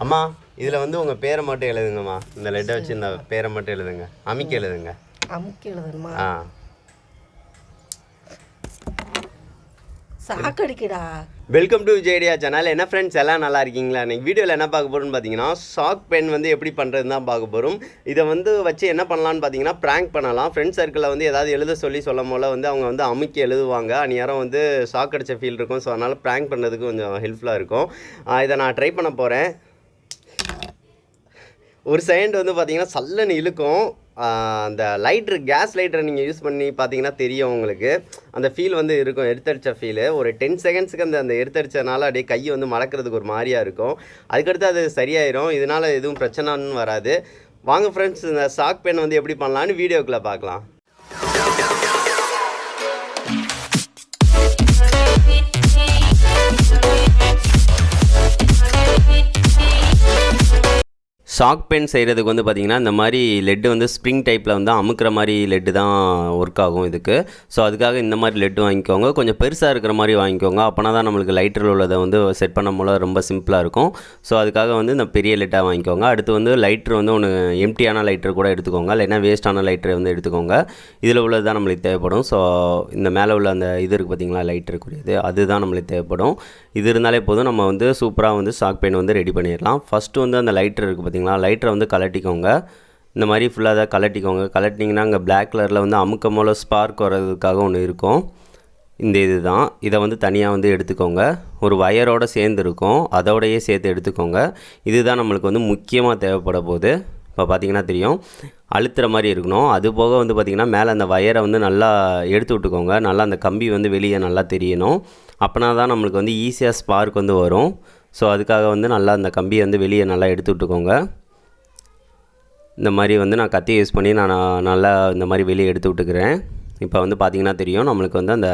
அம்மா இதில் வந்து உங்கள் பேரை மட்டும் எழுதுங்கம்மா. இந்த லெட்டை வச்சு இந்த பேரை மட்டும் எழுதுங்க. அமுக்கி எழுதுங்க. அமுக்கி எழுதணுமா? ஆ சாக்கடிக்குடா. Welcome to Vijay channel. என்ன ஃப்ரெண்ட்ஸ் எல்லாம் நல்லா இருக்கீங்களா? இன்றைக்கி வீடியோவில் என்ன பார்க்க போகிறோம்னு பார்த்தீங்கன்னா சாக் பென் வந்து எப்படி பண்ணுறது தான் பார்க்க போகிறோம். இதை வந்து வச்சு என்ன பண்ணலான்னு பார்த்தீங்கன்னா ப்ராங்க் பண்ணலாம். ஃப்ரெண்ட்ஸ் சர்க்கிளில் வந்து ஏதாவது எழுத சொல்லும் போல் வந்து அவங்க வந்து அமுக்கி எழுதுவாங்க. அந்நேரம் வந்து ஷாக் அடித்த ஃபீல் இருக்கும். ஸோ அதனால் ப்ராங்க் பண்ணுறதுக்கு கொஞ்சம் ஹெல்ப்ஃபுல்லாக இருக்கும். இதை நான் ட்ரை பண்ண போகிறேன். ஒரு செகண்ட் வந்து பார்த்தீங்கன்னா சல்லன்னு இழுக்கும். அந்த லைட்ரு கேஸ் லைட்டரை நீங்கள் யூஸ் பண்ணி பார்த்தீங்கன்னா தெரியும் உங்களுக்கு. அந்த ஃபீல் வந்து இருக்கும், எடுத்தடிச்ச ஃபீலு. ஒரு 10 செகண்ட்ஸுக்கு அந்த எடுத்தடிச்சதுனால அப்படியே கை வந்து மடக்கிறதுக்கு ஒரு மாதிரியாக இருக்கும். அதுக்கடுத்து அது சரியாயிரும். இதனால் எதுவும் பிரச்சனைன்னு வராது. வாங்க ஃப்ரெண்ட்ஸ், இந்த சாக் பென் வந்து எப்படி பண்ணலான்னு வீடியோக்குள்ளே பார்க்கலாம். ஷாக் பென் செய்கிறதுக்கு வந்து பார்த்திங்கன்னா இந்த மாதிரி லெட்டு வந்து ஸ்ப்ரிங் டைப்பில் வந்து அமுக்கிற மாதிரி லெட்டு தான் ஒர்க் ஆகும் இதுக்கு. ஸோ அதுக்காக இந்த மாதிரி லெட்டு வாங்கிக்கோங்க. கொஞ்சம் பெருசாக இருக்கிற மாதிரி வாங்கிக்கோங்க. அப்போனா தான் நம்மளுக்கு லைட்டரில் உள்ளதை வந்து செட் பண்ண போல ரொம்ப சிம்பிளாக இருக்கும். ஸோ அதுக்காக வந்து இந்த பெரிய லெட்டாக வாங்கிக்கோங்க. அடுத்து வந்து லைட்ரு வந்து ஒன்று எம்டியான லைட்ரு கூட எடுத்துக்கோங்க, இல்லைன்னா வேஸ்ட்டான லைட்ரு வந்து எடுத்துக்கோங்க. இதில் உள்ளது தான் நம்மளுக்கு தேவைப்படும். ஸோ இந்த மேலே உள்ள அந்த இது இருக்குது பார்த்திங்களா, லைட்ருக்குரியது, அதுதான் நம்மளுக்கு தேவைப்படும். இது இருந்தாலே போதும், நம்ம வந்து சூப்பராக வந்து ஷாக் பென் வந்து ரெடி பண்ணிடலாம். ஃபஸ்ட்டு வந்து அந்த லைட்ரு இருக்குது பார்த்திங்களா, லைட்டரை வந்து கலட்டிக்கோங்க. இந்த மாதிரி ஃபுல்லாக அதை கலட்டிக்கோங்க. கலட்டிங்கன்னா அங்கே பிளாக் கலரில் வந்து அமுக்கம் போல் ஸ்பார்க் வர்றதுக்காக ஒன்று இருக்கும். இந்த இது தான், இதை வந்து தனியாக வந்து எடுத்துக்கோங்க. ஒரு வயரோடு சேர்ந்து இருக்கும், அதோடையே சேர்த்து எடுத்துக்கோங்க. இதுதான் நம்மளுக்கு வந்து முக்கியமாக தேவைப்பட போகுது. இப்போ பார்த்திங்கன்னா தெரியும், அழுத்துற மாதிரி இருக்கணும். அது போக வந்து பார்த்திங்கன்னா மேலே அந்த வயரை வந்து நல்லா எடுத்து விட்டுக்கோங்க. நல்லா அந்த கம்பி வந்து வெளியே நல்லா தெரியணும். அப்படின்னா தான் நம்மளுக்கு வந்து ஈஸியாக ஸ்பார்க் வந்து வரும். ஸோ அதுக்காக வந்து நல்லா அந்த கம்பியை வந்து வெளியே நல்லா எடுத்து விட்டுக்கோங்க. இந்த மாதிரி வந்து நான் கத்தி யூஸ் பண்ணி நான் நல்லா இந்த மாதிரி வெளியே எடுத்து விட்டுக்கிறேன். இப்போ வந்து பார்த்திங்கன்னா தெரியும், நம்மளுக்கு வந்து அந்த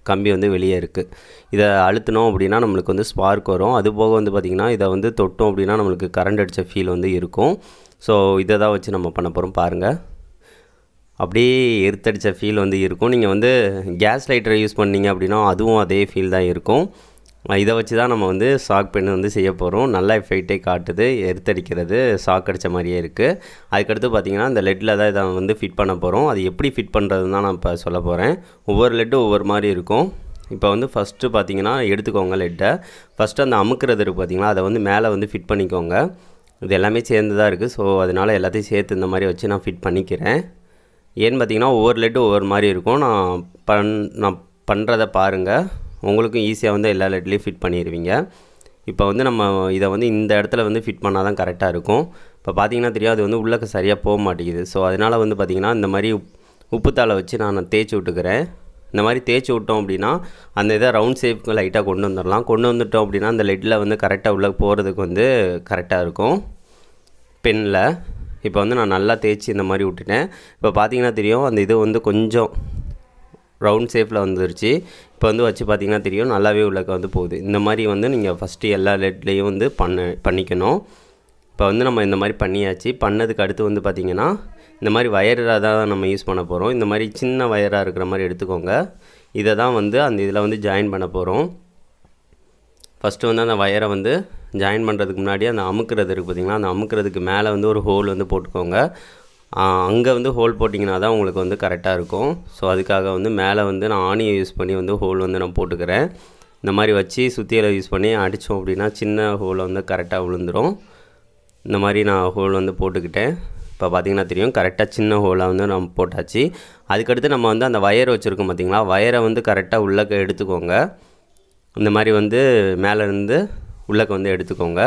கம்பி வந்து வெளியே இருக்குது. இதை அழுத்தினோம் அப்படின்னா நம்மளுக்கு வந்து ஸ்பார்க் வரும். அது போக வந்து பார்த்திங்கன்னா இதை வந்து தொட்டோம் அப்படின்னா நம்மளுக்கு கரண்ட் அடித்த ஃபீல் வந்து இருக்கும். ஸோ இதை தான் வச்சு நம்ம பண்ண போகிறோம். பாருங்கள், அப்படியே எரித்தடித்த ஃபீல் வந்து இருக்கும். நீங்கள் வந்து கேஸ் லைட்டரை யூஸ் பண்ணிங்க அப்படின்னா அதுவும் அதே ஃபீல் தான் இருக்கும். இதை வச்சு தான் நம்ம வந்து ஷாக் பென் வந்து செய்ய போகிறோம். நல்லா எஃபெக்டே காட்டுது, எரித்தடிக்கிறது, ஷாக் அடித்த மாதிரியே இருக்குது. அதுக்கடுத்து பார்த்திங்கன்னா இந்த லெட்டில் தான் இதை வந்து ஃபிட் பண்ண போகிறோம். அது எப்படி ஃபிட் பண்ணுறதுன்னு தான் நான் இப்போ சொல்ல போகிறேன். ஒவ்வொரு லெட்டும் ஒவ்வொரு மாதிரி இருக்கும். இப்போ வந்து ஃபஸ்ட்டு பார்த்திங்கன்னா எடுத்துக்கோங்க லெட்டை. ஃபஸ்ட்டு அந்த அமுக்கிறது இருக்குது பார்த்திங்களா, அதை வந்து மேலே வந்து ஃபிட் பண்ணிக்கோங்க. இது எல்லாமே சேர்ந்து தான் இருக்குது. ஸோ அதனால் எல்லாத்தையும் சேர்த்து இந்த மாதிரி வச்சு நான் ஃபிட் பண்ணிக்கிறேன். ஏன்னு பார்த்திங்கன்னா ஒவ்வொரு லெட்டும் ஒவ்வொரு மாதிரி இருக்கும். நான் பண்ணுறதை பாருங்கள், உங்களுக்கும் ஈஸியாக வந்து எல்லா லெட்லேயும் ஃபிட் பண்ணிடுவீங்க. இப்போ வந்து நம்ம இதை வந்து இந்த இடத்துல வந்து ஃபிட் பண்ணால் தான் கரெக்டாக இருக்கும். இப்போ பார்த்திங்கன்னா தெரியும், அது வந்து உள்ளே சரியாக போக மாட்டேங்குது. ஸோ அதனால் வந்து பார்த்திங்கன்னா இந்த மாதிரி உப்புத்தாளை வச்சு நான் தேய்ச்சி விட்டுக்கிறேன். இந்த மாதிரி தேய்ச்சி விட்டோம் அப்படின்னா அந்த இதை ரவுண்ட் ஷேப்புக்கு லைட்டாக கொண்டு வந்துடலாம். கொண்டு வந்துட்டோம் அப்படின்னா அந்த லெட்டில் வந்து கரெக்டாக உள்ளே போகிறதுக்கு வந்து கரெக்டாக இருக்கும் பெனில். இப்போ வந்து நான் நல்லா தேய்ச்சி இந்த மாதிரி விட்டுட்டேன். இப்போ பார்த்திங்கன்னா தெரியும், அந்த இது வந்து கொஞ்சம் ரவுண்ட் ஷேப்பில் வந்துருச்சு. இப்போ வந்து வச்சு பார்த்திங்கன்னா தெரியும், நல்லாவே உள்ளக்க வந்து போகுது. இந்த மாதிரி வந்து நீங்கள் ஃபஸ்ட்டு எல்லா லெட்லேயும் வந்து பண்ணிக்கணும். இப்போ வந்து நம்ம இந்த மாதிரி பண்ணியாச்சு. பண்ணதுக்கு அடுத்து வந்து பார்த்திங்கன்னா இந்த மாதிரி வயராக தான் நம்ம யூஸ் பண்ண போகிறோம். இந்த மாதிரி சின்ன வயராக இருக்கிற மாதிரி எடுத்துக்கோங்க. இதை தான் வந்து அந்த இதில் வந்து ஜாயின் பண்ண போகிறோம். ஃபஸ்ட்டு வந்து அந்த வயரை வந்து ஜாயின் பண்ணுறதுக்கு முன்னாடி அந்த அமுக்கிறது இருக்குது பார்த்திங்களா, அந்த அமுக்கிறதுக்கு மேலே வந்து ஒரு ஹோல் வந்து போட்டுக்கோங்க. அங்கே வந்து ஹோல் போட்டிங்கன்னா தான் உங்களுக்கு வந்து கரெக்டாக இருக்கும். ஸோ அதுக்காக வந்து மேலே வந்து நான் ஆணியை யூஸ் பண்ணி வந்து ஹோல் வந்து நான் போட்டுக்கிறேன். இந்த மாதிரி வச்சு சுத்தியலை யூஸ் பண்ணி அடித்தோம் அப்படின்னா சின்ன ஹோல் வந்து கரெக்டாக விழுந்துடும். இந்த மாதிரி நான் ஹோல் வந்து போட்டுக்கிட்டேன். இப்போ பார்த்திங்கன்னா தெரியும், கரெக்டாக சின்ன ஹோலாக வந்து நம்ம போட்டாச்சு. அதுக்கடுத்து நம்ம வந்து அந்த வயர் வச்சுருக்கோம் பார்த்திங்களா, வயரை வந்து கரெக்டாக உள்ளக்க எடுத்துக்கோங்க. இந்த மாதிரி வந்து மேலேருந்து உள்ளக்க வந்து எடுத்துக்கோங்க.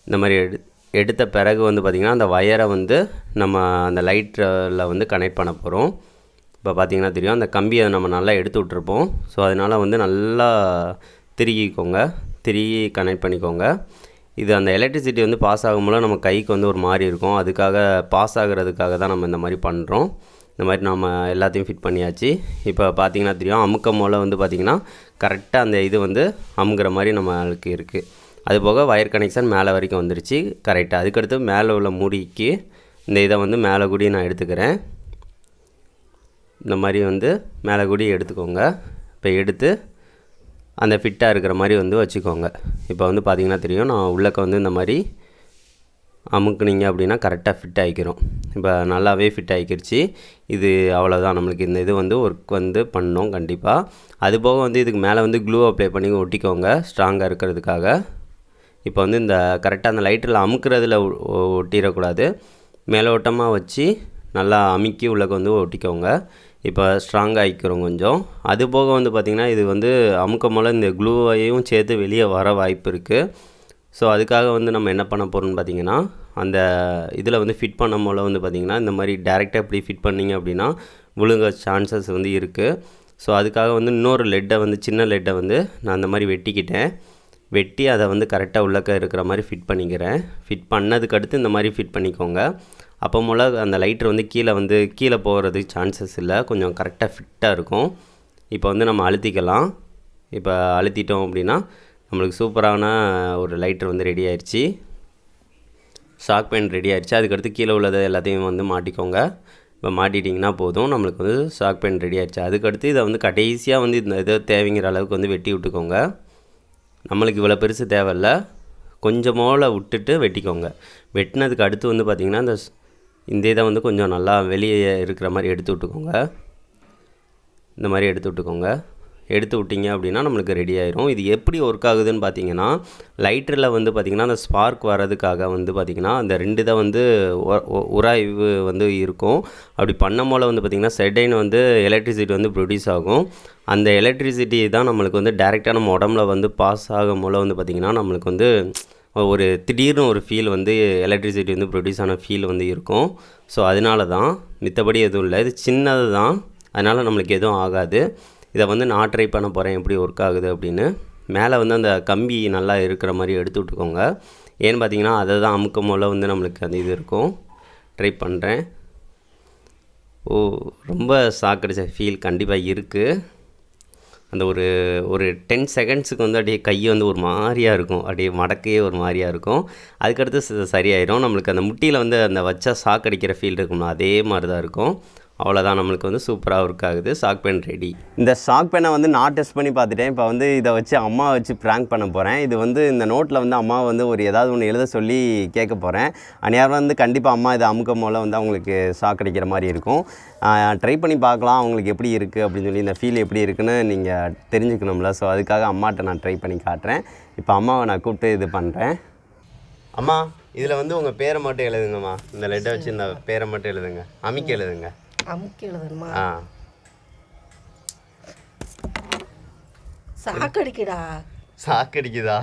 இந்த மாதிரி எடுத்த பிறகு வந்து பார்த்திங்கன்னா அந்த வயரை வந்து நம்ம அந்த லைட்டில் வந்து கனெக்ட் பண்ண போகிறோம். இப்போ பார்த்திங்கன்னா தெரியும், அந்த கம்பியை நம்ம நல்லா எடுத்து விட்ருப்போம். ஸோ அதனால் வந்து நல்லா திருகி கனெக்ட் பண்ணிக்கோங்க. இது அந்த எலக்ட்ரிசிட்டி வந்து பாஸ் ஆகும்போது நம்ம கைக்கு வந்து ஒரு மாதிரி இருக்கும். அதுக்காக பாஸ் ஆகிறதுக்காக தான் நம்ம இந்த மாதிரி பண்ணுறோம். இந்த மாதிரி நம்ம எல்லாத்தையும் ஃபிட் பண்ணியாச்சு. இப்போ பார்த்திங்கன்னா தெரியும், அமுக்கம் போல் வந்து பார்த்திங்கன்னா கரெக்டாக அந்த இது வந்து அமுக்கிற மாதிரி நம்மளுக்கு இருக்குது. அதுபோக வயர் கனெக்ஷன் மேலே வரைக்கும் வந்துருச்சு கரெக்டாக. அதுக்கடுத்து மேலே உள்ள மூடிக்கு இந்த இதை வந்து மேலே கூடி நான் எடுத்துக்கிறேன். இந்த மாதிரி வந்து மேலே கூடி எடுத்துக்கோங்க. இப்போ எடுத்து அந்த ஃபிட்டாக இருக்கிற மாதிரி வந்து வச்சுக்கோங்க. இப்போ வந்து பார்த்திங்கன்னா தெரியும், நான் உள்ளக்க வந்து இந்த மாதிரி அமுக்குனீங்க அப்படின்னா கரெக்டாக ஃபிட் ஆகிக்கிறோம். இப்போ நல்லாவே ஃபிட் ஆகிக்கிருச்சு. இது அவ்வளோதான், நம்மளுக்கு இந்த இது வந்து ஒர்க் வந்து பண்ணோம் கண்டிப்பாக. அதுபோக வந்து இதுக்கு மேலே வந்து க்ளூ அப்ளை பண்ணி ஒட்டிக்கோங்க ஸ்ட்ராங்காக இருக்கிறதுக்காக. இப்போ வந்து இந்த கரெக்டாக அந்த லைட்டரில் அமுக்கிறதுல ஒட்டிடக்கூடாது, மேலோட்டமாக வச்சு நல்லா அமுக்கி உள்ளக்க வந்து ஒட்டிக்கோங்க. இப்போ ஸ்ட்ராங்காக ஆகிக்கிறோம் கொஞ்சம். அதுபோக வந்து பார்த்திங்கன்னா இது வந்து அமுக்கம் போல் இந்த க்ளூவையும் சேர்த்து வெளியே வர வாய்ப்பு இருக்குது. ஸோ அதுக்காக வந்து நம்ம என்ன பண்ண போகிறோம்னு பார்த்திங்கன்னா, அந்த இதில் வந்து ஃபிட் பண்ணும் போல் வந்து பார்த்திங்கன்னா இந்த மாதிரி டேரெக்டாக இப்படி ஃபிட் பண்ணிங்க அப்படின்னா விழுங்க சான்சஸ் வந்து இருக்குது. ஸோ அதுக்காக வந்து இன்னொரு லெட்டை வந்து சின்ன லெட்டை வந்து நான் அந்த மாதிரி வெட்டி அதை வந்து கரெக்டாக உள்ளக்க இருக்கிற மாதிரி ஃபிட் பண்ணிக்கிறேன். ஃபிட் பண்ணதுக்கு அடுத்து இந்த மாதிரி ஃபிட் பண்ணிக்கோங்க. அப்போ போல் அந்த லைட்ரு வந்து கீழே போகிறதுக்கு சான்சஸ் இல்லை, கொஞ்சம் கரெக்டாக ஃபிட்டாக இருக்கும். இப்போ வந்து நம்ம அழுத்திக்கலாம். இப்போ அழுத்திட்டோம் அப்படின்னா நம்மளுக்கு சூப்பரான ஒரு லைட்ரு வந்து ரெடி ஆயிடுச்சு. ஷாக் பெயின் ரெடி ஆயிடுச்சு. அதுக்கடுத்து கீழே உள்ளதை எல்லாத்தையும் வந்து மாட்டிக்கோங்க. இப்போ மாட்டிட்டிங்கன்னா போதும், நம்மளுக்கு வந்து ஷாக் பெயின் ரெடி ஆயிடுச்சு. அதுக்கடுத்து இதை வந்து கடைசியாக வந்து இந்த இதை தேவைங்கிற அளவுக்கு வந்து வெட்டி விட்டுக்கோங்க. நம்மளுக்கு இவ்வளோ பெருசு தேவையில்ல, கொஞ்சமோல விட்டுட்டு வெட்டிக்கோங்க. வெட்டினதுக்கு அடுத்து வந்து பார்த்திங்கன்னா இந்த இதை வந்து கொஞ்சம் நல்லா வெளியே இருக்கிற மாதிரி எடுத்து விட்டுக்கோங்க. இந்த மாதிரி எடுத்து விட்டிங்க அப்படின்னா நம்மளுக்கு ரெடி ஆயிரும். இது எப்படி ஒர்க் ஆகுதுன்னு பார்த்தீங்கன்னா, லைட்டரில் வந்து பார்த்திங்கன்னா அந்த ஸ்பார்க் வர்றதுக்காக வந்து பார்த்திங்கன்னா அந்த 2 தான் வந்து உராய்வு வந்து இருக்கும். அப்படி பண்ணும் போல் வந்து பார்த்திங்கன்னா சைடைன் வந்து எலக்ட்ரிசிட்டி வந்து ப்ரொடியூஸ் ஆகும். அந்த எலக்ட்ரிசிட்டி தான் நம்மளுக்கு வந்து டைரெக்டாக நம்ம உடம்புல வந்து பாஸ் ஆகும் போல் வந்து பார்த்திங்கன்னா நம்மளுக்கு வந்து ஒரு திடீர்னு ஒரு ஃபீல் வந்து எலக்ட்ரிசிட்டி வந்து ப்ரொடியூஸ் ஆன ஃபீல் வந்து இருக்கும். ஸோ அதனால தான், மித்தபடி எதுவும் இல்லை, இது சின்னது தான், அதனால் நம்மளுக்கு எதுவும் ஆகாது. இதை வந்து நான் ட்ரை பண்ண போகிறேன் எப்படி ஒர்க் ஆகுது அப்படின்னு. மேலே வந்து அந்த கம்பி நல்லா இருக்கிற மாதிரி எடுத்து விட்டுக்கோங்க. ஏன்னு பார்த்தீங்கன்னா அதை தான் அமுக்கம் போல் வந்து நம்மளுக்கு அந்த இது இருக்கும். ட்ரை பண்ணுறேன். ரொம்ப சாக்கடிச்ச ஃபீல் கண்டிப்பாக இருக்குது. அந்த ஒரு 10 செகண்ட்ஸுக்கு வந்து அப்படியே கை வந்து ஒரு மாதிரியாக இருக்கும், அப்படியே மடக்கையே ஒரு மாதிரியாக இருக்கும். அதுக்கடுத்து சரியாயிடும். நம்மளுக்கு அந்த முட்டியில் வந்து அந்த வச்சா சாக்கடிக்கிற ஃபீல் இருக்கும்னா அதே மாதிரி தான் இருக்கும். அவ்வளோதான், நம்மளுக்கு வந்து சூப்பராக ஒர்க் ஆகுது. Shock pen ready. இந்த ஷாக் பெனை வந்து நான் டெஸ்ட் பண்ணி பார்த்துட்டேன். இப்போ வந்து இதை வச்சு அம்மா வச்சு ப்ராங்க் பண்ண போகிறேன். இது வந்து இந்த நோட்டில் வந்து அம்மா வந்து ஏதாவது ஒன்று எழுத சொல்லி கேட்க போகிறேன். அந்நேரம் வந்து கண்டிப்பாக அம்மா இதை அமுக்கம் போல் வந்து அவங்களுக்கு ஷாக் அடிக்கிற மாதிரி இருக்கும். ட்ரை பண்ணி பார்க்கலாம் அவங்களுக்கு எப்படி இருக்குது அப்படின்னு சொல்லி, இந்த ஃபீல் எப்படி இருக்குன்னு நீங்கள் தெரிஞ்சுக்கணும்ல. ஸோ அதுக்காக அம்மாட்ட நான் ட்ரை பண்ணி காட்டுறேன். இப்போ அம்மாவை நான் கூப்பிட்டு இது பண்ணுறேன். அம்மா, இதில் வந்து உங்கள் பேரை மட்டும் எழுதுங்கம்மா. இந்த லெட்டை வச்சு இந்த பேரை மட்டும் எழுதுங்க, அமுக்கி எழுதுங்க. அமுக்கி எழுதணுமா? சாக்கடிக்குதா? சாக்கடிக்குதா?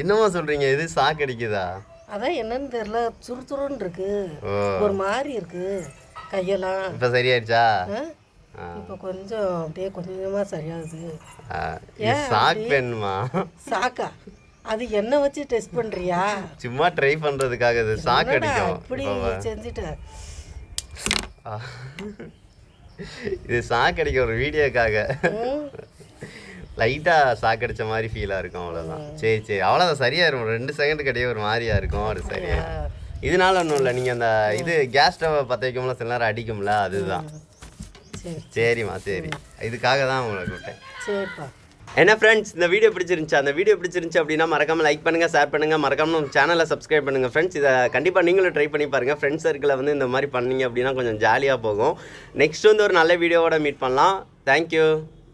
என்னமா சொல்றீங்க? இது சாக்கடிக்குதா? அதான் என்னன்னு தெரியல, சுறுசுறுன்னு இருக்கு, ஒரு மாதிரி இருக்கு கையெல்லாம். இப்ப சரியாயிடுச்சா? இப்போ கொஞ்சம் அப்படியே கொஞ்சமா சரியாகுது. சாக் பென்மா? சாக்கா? அது என்ன வச்சு டெஸ்ட் பண்றியா? சும்மா ட்ரை பண்றதுக்காக. இது சாக்கடிக்கும். இப்படி செஞ்சுட்டேன். இது சாக்கடிக்க ஒரு வீடியோக்காக லைட்டாக சாக்கடிச்ச மாதிரி ஃபீலாக இருக்கும், அவ்வளோதான். சரி அவ்வளோதான், சரியாயிரும். 2 செகண்ட் கிடையாது ஒரு மாதிரியா இருக்கும், அது சரியா. இதனால ஒன்றும் இல்லை, நீங்கள் அந்த இது கேஸ் ஸ்டவ்வை பற்ற வைக்கும்ல, சில நேரம் அடிக்கும்ல, அதுதான். சரிம்மா, சரி, இதுக்காக தான் உங்களை கூப்பிட்டேன். சரிப்பா. என்ன ஃப்ரெண்ட்ஸ், இந்த வீடியோ பிடிச்சிருந்துச்சு அப்படின்னா மறக்காமல் லைக் பண்ணுங்கள், ஷேர் பண்ணுங்கள், மறக்காமல் நம்ம சேனலை சப்ஸ்கிரைப் பண்ணுங்கள் ஃப்ரெண்ட்ஸ். இதை கண்டிப்பாக நீங்களும் ட்ரை பண்ணி பாருங்கள். ஃப்ரெண்ட்ஸ் சர்க்கிளில் வந்து இந்த மாதிரி பண்ணிங்க அப்படின்னா கொஞ்சம் ஜாலியாக போகும். நெக்ஸ்ட் வந்து ஒரு நல்ல வீடியோவோட மீட் பண்ணலாம். தேங்க்யூ.